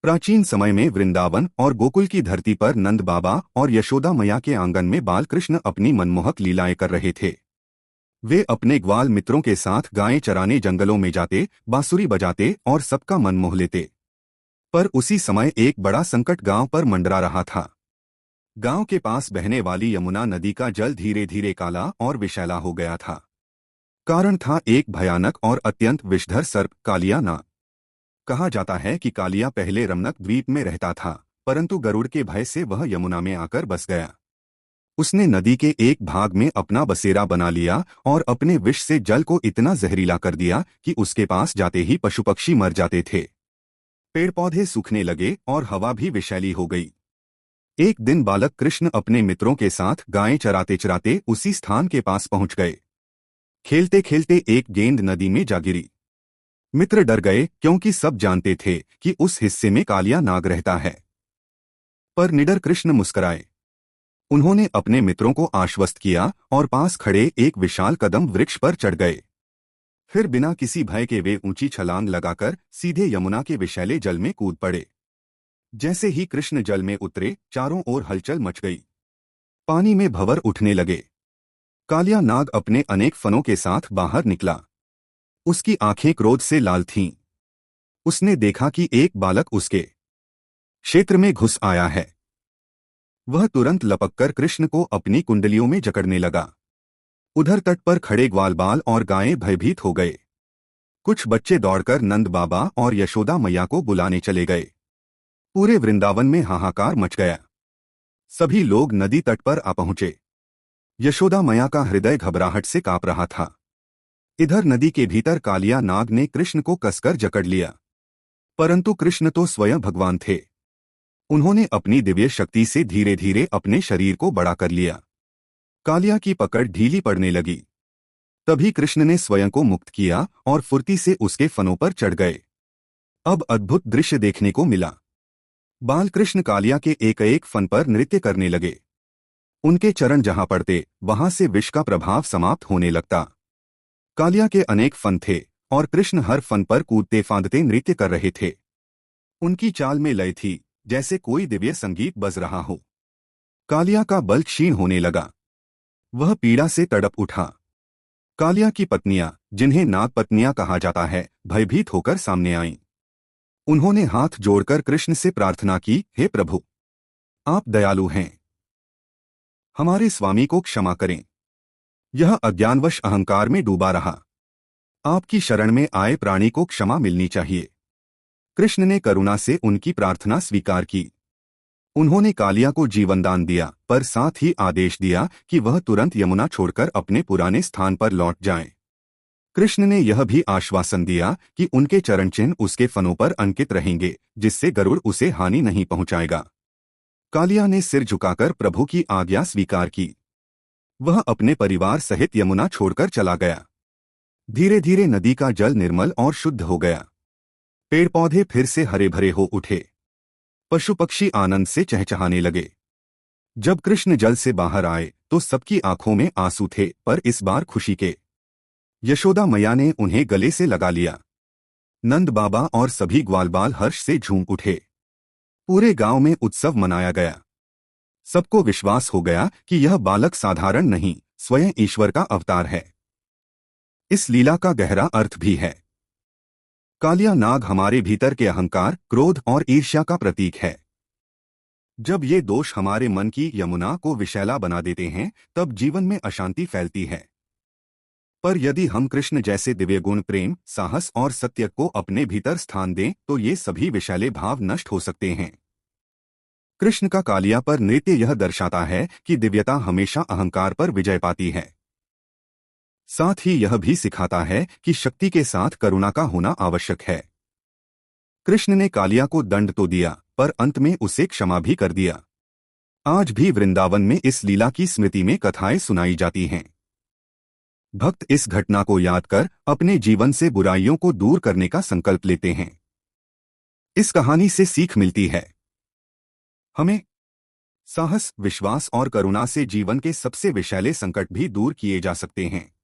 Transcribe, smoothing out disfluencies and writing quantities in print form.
प्राचीन समय में वृंदावन और गोकुल की धरती पर नंद बाबा और यशोदा मैया के आंगन में बाल कृष्ण अपनी मनमोहक लीलाएं कर रहे थे। वे अपने ग्वाल मित्रों के साथ गायें चराने जंगलों में जाते, बांसुरी बजाते और सबका मन मोह लेते। पर उसी समय एक बड़ा संकट गांव पर मंडरा रहा था। गांव के पास बहने वाली यमुना नदी का जल धीरे धीरे काला और विषैला हो गया था। कारण था एक भयानक और अत्यंत विषधर सर्प, कालिया नाग। कहा जाता है कि कालिया पहले रमनक द्वीप में रहता था, परंतु गरुड़ के भय से वह यमुना में आकर बस गया। उसने नदी के एक भाग में अपना बसेरा बना लिया और अपने विष से जल को इतना जहरीला कर दिया कि उसके पास जाते ही पशु पक्षी मर जाते थे। पेड़ पौधे सूखने लगे और हवा भी विषैली हो गई। एक दिन बालक कृष्ण अपने मित्रों के साथ गायें चराते चराते उसी स्थान के पास पहुंच गए। खेलते खेलते एक गेंद नदी में जा गिरी। मित्र डर गए क्योंकि सब जानते थे कि उस हिस्से में कालिया नाग रहता है। पर निडर कृष्ण मुस्कुराए। उन्होंने अपने मित्रों को आश्वस्त किया और पास खड़े एक विशाल कदम वृक्ष पर चढ़ गए। फिर बिना किसी भय के वे ऊंची छलांग लगाकर सीधे यमुना के विशैले जल में कूद पड़े। जैसे ही कृष्ण जल में उतरे, चारों ओर हलचल मच गई। पानी में भंवर उठने लगे। कालिया नाग अपने अनेक फनों के साथ बाहर निकला। उसकी आंखें क्रोध से लाल थीं। उसने देखा कि एक बालक उसके क्षेत्र में घुस आया है। वह तुरंत लपककर कृष्ण को अपनी कुंडलियों में जकड़ने लगा। उधर तट पर खड़े ग्वालबाल और गायें भयभीत हो गए। कुछ बच्चे दौड़कर नंद बाबा और यशोदा मैया को बुलाने चले गए। पूरे वृंदावन में हाहाकार मच गया। सभी लोग नदी तट पर आ पहुंचे। यशोदा मैया का हृदय घबराहट से कांप रहा था। इधर नदी के भीतर कालिया नाग ने कृष्ण को कसकर जकड़ लिया। परंतु कृष्ण तो स्वयं भगवान थे। उन्होंने अपनी दिव्य शक्ति से धीरे धीरे अपने शरीर को बड़ा कर लिया। कालिया की पकड़ ढीली पड़ने लगी। तभी कृष्ण ने स्वयं को मुक्त किया और फुर्ती से उसके फनों पर चढ़ गए। अब अद्भुत दृश्य देखने को मिला। बाल कृष्ण कालिया के एक एक फन पर नृत्य करने लगे। उनके चरण जहां पड़ते, वहां से विष का प्रभाव समाप्त होने लगता। कालिया के अनेक फन थे और कृष्ण हर फन पर कूदते फांदते नृत्य कर रहे थे। उनकी चाल में लय थी, जैसे कोई दिव्य संगीत बज रहा हो। कालिया का बल क्षीण होने लगा। वह पीड़ा से तड़प उठा। कालिया की पत्नियां, जिन्हें नाग पत्नियां कहा जाता है, भयभीत होकर सामने आईं। उन्होंने हाथ जोड़कर कृष्ण से प्रार्थना की, हे प्रभु, आप दयालु हैं। हमारे स्वामी को क्षमा करें। यह अज्ञानवश अहंकार में डूबा रहा। आपकी शरण में आए प्राणी को क्षमा मिलनी चाहिए। कृष्ण ने करुणा से उनकी प्रार्थना स्वीकार की। उन्होंने कालिया को जीवनदान दिया, पर साथ ही आदेश दिया कि वह तुरंत यमुना छोड़कर अपने पुराने स्थान पर लौट जाए। कृष्ण ने यह भी आश्वासन दिया कि उनके चरण चिन्ह उसके फनों पर अंकित रहेंगे, जिससे गरुड़ उसे हानि नहीं पहुंचाएगा। कालिया ने सिर झुकाकर प्रभु की आज्ञा स्वीकार की। वह अपने परिवार सहित यमुना छोड़कर चला गया। धीरे धीरे नदी का जल निर्मल और शुद्ध हो गया। पेड़ पौधे फिर से हरे भरे हो उठे। पशु पक्षी आनंद से चहचहाने लगे। जब कृष्ण जल से बाहर आए तो सबकी आंखों में आंसू थे, पर इस बार खुशी के। यशोदा मैया ने उन्हें गले से लगा लिया। नंद बाबा और सभी ग्वालबाल हर्ष से झूम उठे। पूरे गांव में उत्सव मनाया गया। सबको विश्वास हो गया कि यह बालक साधारण नहीं, स्वयं ईश्वर का अवतार है। इस लीला का गहरा अर्थ भी है। कालिया नाग हमारे भीतर के अहंकार, क्रोध और ईर्ष्या का प्रतीक है। जब ये दोष हमारे मन की यमुना को विषैला बना देते हैं, तब जीवन में अशांति फैलती है। पर यदि हम कृष्ण जैसे दिव्य गुण, प्रेम, साहस और सत्य को अपने भीतर स्थान दें, तो ये सभी विषैले भाव नष्ट हो सकते हैं। कृष्ण का कालिया पर नृत्य यह दर्शाता है कि दिव्यता हमेशा अहंकार पर विजय पाती है। साथ ही यह भी सिखाता है कि शक्ति के साथ करुणा का होना आवश्यक है। कृष्ण ने कालिया को दंड तो दिया, पर अंत में उसे क्षमा भी कर दिया। आज भी वृंदावन में इस लीला की स्मृति में कथाएं सुनाई जाती हैं। भक्त इस घटना को याद कर अपने जीवन से बुराइयों को दूर करने का संकल्प लेते हैं। इस कहानी से सीख मिलती है हमें साहस, विश्वास और करुणा से जीवन के सबसे विषैले संकट भी दूर किए जा सकते हैं।